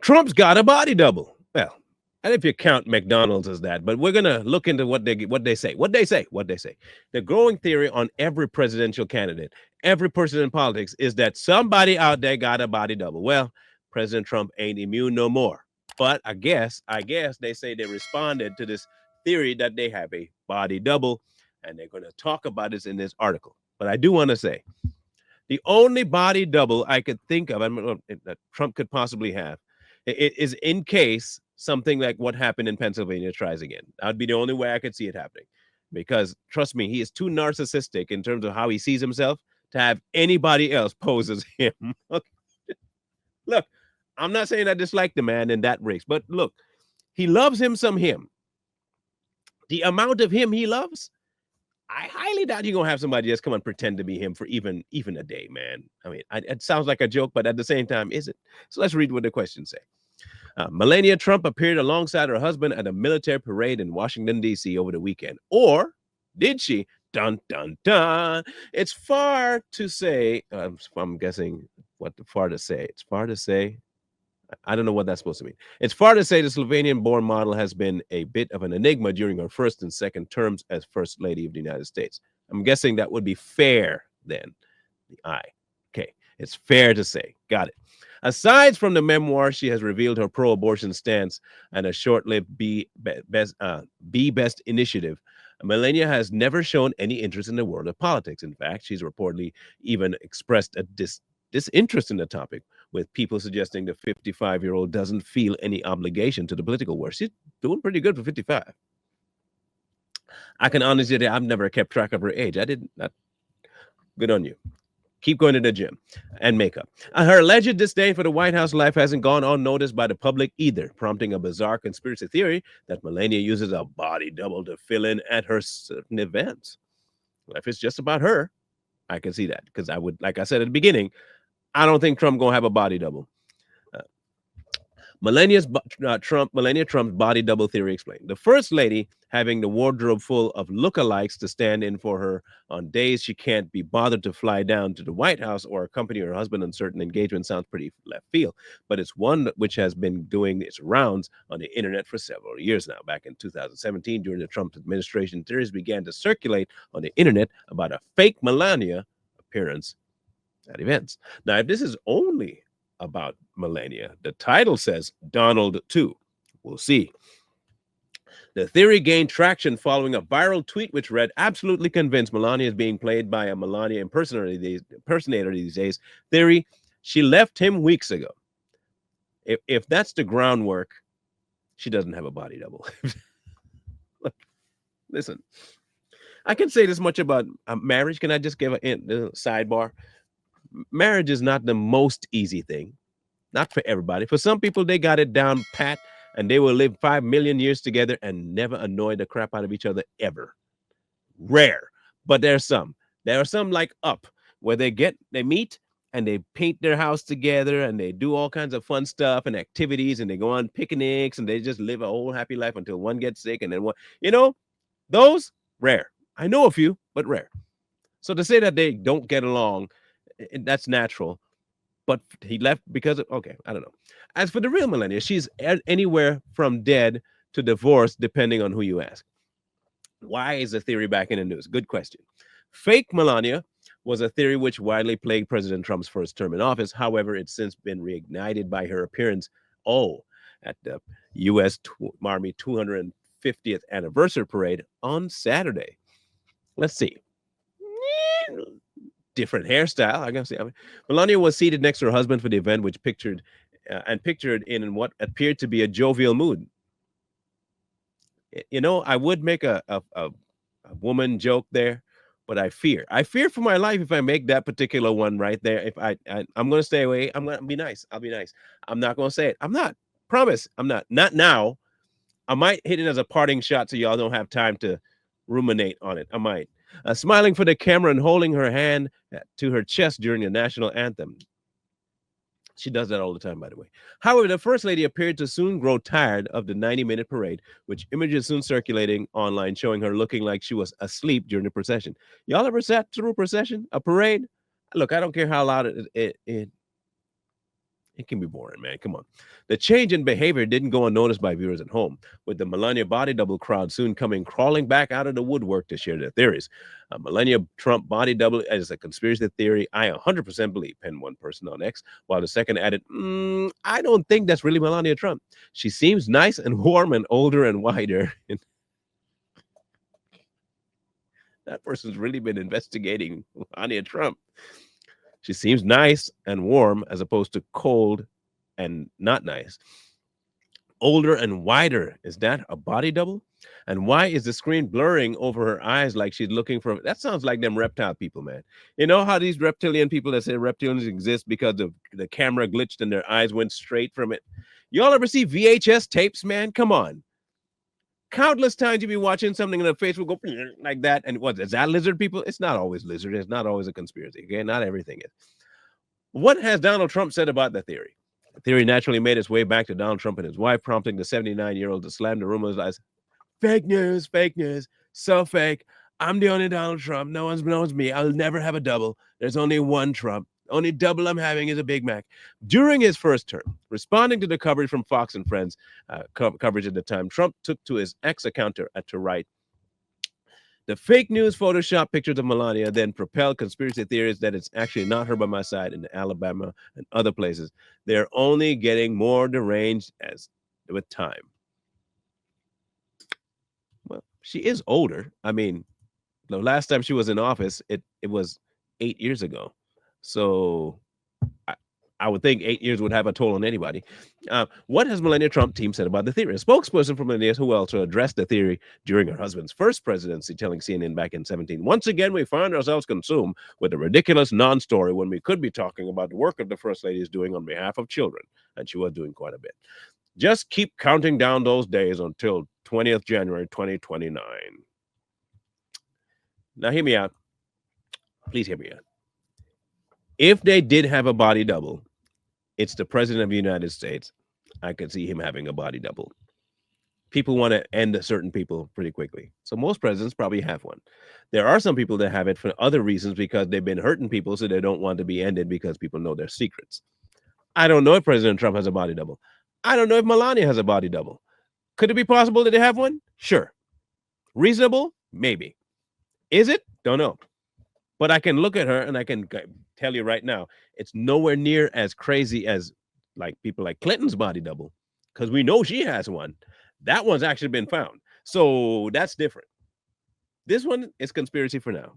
Trump's got a body double. Well, and if you count McDonald's as that, but we're gonna look into what they say. The growing theory on every presidential candidate, every person in politics, is that somebody out there got a body double. Well, President Trump ain't immune no more. But I guess they say they responded to this theory that they have a body double, and they're gonna talk about this in this article. But I do want to say the only body double I could think of, that Trump could possibly have, is in case something like what happened in Pennsylvania tries again. That would be the only way I could see it happening. Because trust me, he is too narcissistic in terms of how he sees himself to have anybody else pose as him. Look, I'm not saying I dislike the man in that race, but look, he loves him some him. The amount of him he loves, I highly doubt you're gonna have somebody just come and pretend to be him for even a day, man. I mean, it sounds like a joke, but at the same time, is it? So let's read what the questions say. Melania Trump appeared alongside her husband at a military parade in Washington, D.C. over the weekend. Or did she? Dun, dun, dun. It's far to say. I'm guessing what far to say. It's far to say. I don't know what that's supposed to mean. It's far to say the Slovenian-born model has been a bit of an enigma during her first and second terms as First Lady of the United States. I'm guessing that would be fair then. The I. Okay, it's fair to say. Got it. Aside from the memoir, she has revealed her pro-abortion stance and a short-lived Be Best initiative. Melania has never shown any interest in the world of politics. In fact, she's reportedly even expressed a disinterest in the topic, with people suggesting the 55-year-old doesn't feel any obligation to the political world. She's doing pretty good for 55. I can honestly say I've never kept track of her age. I didn't. Good on you. Keep going to the gym and makeup. Her alleged disdain for the White House life hasn't gone unnoticed by the public either, prompting a bizarre conspiracy theory that Melania uses a body double to fill in at her certain events. Well, if it's just about her, I can see that, because I would, like I said at the beginning, I don't think Trump gonna have a body double. Melania Trump's body double theory explained. The first lady having the wardrobe full of lookalikes to stand in for her on days she can't be bothered to fly down to the White House or accompany her husband on certain engagements sounds pretty left field, but it's one which has been doing its rounds on the internet for several years now. Back in 2017, during the Trump administration, theories began to circulate on the internet about a fake Melania appearance at events. Now, if this is only about Melania, the title says Donald too. We'll see. The theory gained traction following a viral tweet which read, "Absolutely convinced Melania is being played by a Melania impersonator these days. Theory, she left him weeks ago." If that's the groundwork, she doesn't have a body double. Look, listen, I can say this much about marriage. Can I just give a sidebar? Marriage is not the most easy thing, not for everybody. For some people, they got it down pat, and they will live 5 million years together and never annoy the crap out of each other ever. Rare, but there are some like Up, where they meet and they paint their house together and they do all kinds of fun stuff and activities, and they go on picnics and they just live a whole happy life until one gets sick, and then one, those rare. I know a few, but rare. So to say that they don't get along, that's natural. But he left because of, okay, I don't know. As for the real Melania, she's anywhere from dead to divorced, depending on who you ask. Why is the theory back in the news? Good question. Fake Melania was a theory which widely plagued President Trump's first term in office. However, it's since been reignited by her appearance, at the U.S. Army 250th anniversary parade on Saturday. Let's see. Different hairstyle, I guess. Melania was seated next to her husband for the event, which pictured in what appeared to be a jovial mood. I would make a woman joke there, but I fear for my life if I make that particular one right there. If I'm going to stay away, I'm going to be nice. I'll be nice. I'm not going to say it. I'm not. Promise. I'm not. Not now. I might hit it as a parting shot so y'all don't have time to ruminate on it. I might. Smiling for the camera and holding her hand to her chest during the national anthem. She does that all the time, by the way. However, the First Lady appeared to soon grow tired of the 90-minute parade, which images soon circulating online showing her looking like she was asleep during the procession. Y'all ever sat through a procession, a parade? Look, I don't care how loud it It can be boring, man. Come on. The change in behavior didn't go unnoticed by viewers at home, with the Melania body double crowd soon coming crawling back out of the woodwork to share their theories. Melania Trump body double is a conspiracy theory I 100% believe, penned one person on X, while the second added, I don't think that's really Melania Trump. She seems nice and warm and older and wider. That person's really been investigating Melania Trump. She seems nice and warm as opposed to cold and not nice. Older and wider. Is that a body double? And why is the screen blurring over her eyes like she's looking for? That sounds like them reptile people, man. You know how these reptilian people that say reptilians exist because the camera glitched and their eyes went straight from it? Y'all ever see VHS tapes, man? Come on. Countless times you be watching something and the face will go like that. And what is that lizard people? It's not always lizard. It's not always a conspiracy. Okay, not everything is. What has Donald Trump said about the theory? The theory naturally made its way back to Donald Trump and his wife, prompting the 79-year-old to slam the rumors as fake news, so fake. I'm the only Donald Trump. No one knows me. I'll never have a double. There's only one Trump. Only double I'm having is a Big Mac. During his first term, responding to the coverage from Fox and Friends coverage at the time, Trump took to his X account to write, the fake news Photoshop pictures of Melania then propelled conspiracy theories that it's actually not her by my side in Alabama and other places. They're only getting more deranged as with time. Well, she is older. I mean, the last time she was in office, it was 8 years ago. So I would think 8 years would have a toll on anybody. What has Melania Trump team said about the theory? A spokesperson for Melania, who also addressed the theory during her husband's first presidency, telling CNN back in 2017, once again, we find ourselves consumed with a ridiculous non-story when we could be talking about the work of the First Lady is doing on behalf of children. And she was doing quite a bit. Just keep counting down those days until 20th January 2029. Now, hear me out. Please hear me out. If they did have a body double, it's the president of the United States. I could see him having a body double. People want to end certain people pretty quickly. So most presidents probably have one. There are some people that have it for other reasons because they've been hurting people, so they don't want to be ended because people know their secrets. I don't know if President Trump has a body double. I don't know if Melania has a body double. Could it be possible that they have one? Sure. Reasonable? Maybe. Is it? Don't know. But I can look at her and I can tell you right now, it's nowhere near as crazy as like people like Clinton's body double, because we know she has one. That one's actually been found. So that's different. This one is conspiracy for now.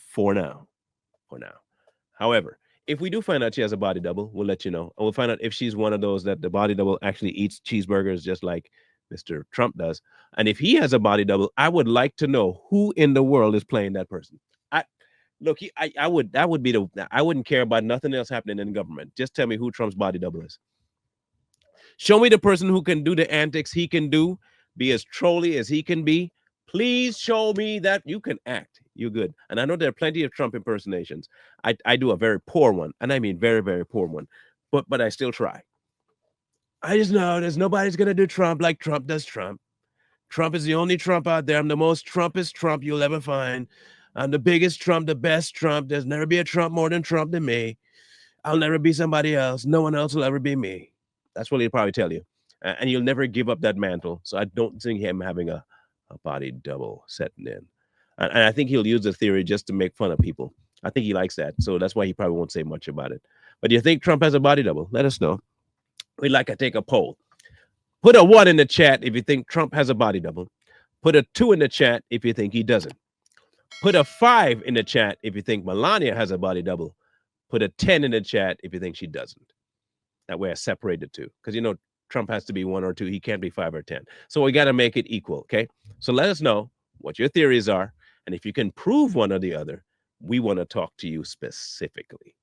For now. However, if we do find out she has a body double, we'll let you know. And we'll find out if she's one of those that the body double actually eats cheeseburgers just like Mr. Trump does. And if he has a body double, I would like to know who in the world is playing that person. Look, I wouldn't care about nothing else happening in government. Just tell me who Trump's body double is. Show me the person who can do the antics he can do, be as trolly as he can be. Please show me that you can act. You're good. And I know there are plenty of Trump impersonations. I do a very poor one, and I mean very, very poor one. But I still try. I just know there's nobody's gonna do Trump like Trump does Trump. Trump is the only Trump out there. I'm the most Trumpist Trump you'll ever find. I'm the biggest Trump, the best Trump. There's never be a Trump more than Trump than me. I'll never be somebody else. No one else will ever be me. That's what he'll probably tell you. And you'll never give up that mantle. So I don't think him having a body double setting in. And I think he'll use the theory just to make fun of people. I think he likes that. So that's why he probably won't say much about it. But do you think Trump has a body double? Let us know. We'd like to take a poll. Put a 1 in the chat if you think Trump has a body double. Put a 2 in the chat if you think he doesn't. Put a 5 in the chat if you think Melania has a body double. Put a 10 in the chat if you think she doesn't. That way I separate the two. Because, you know, Trump has to be 1 or 2. He can't be 5 or 10. So we got to make it equal, okay? So let us know what your theories are. And if you can prove one or the other, we want to talk to you specifically.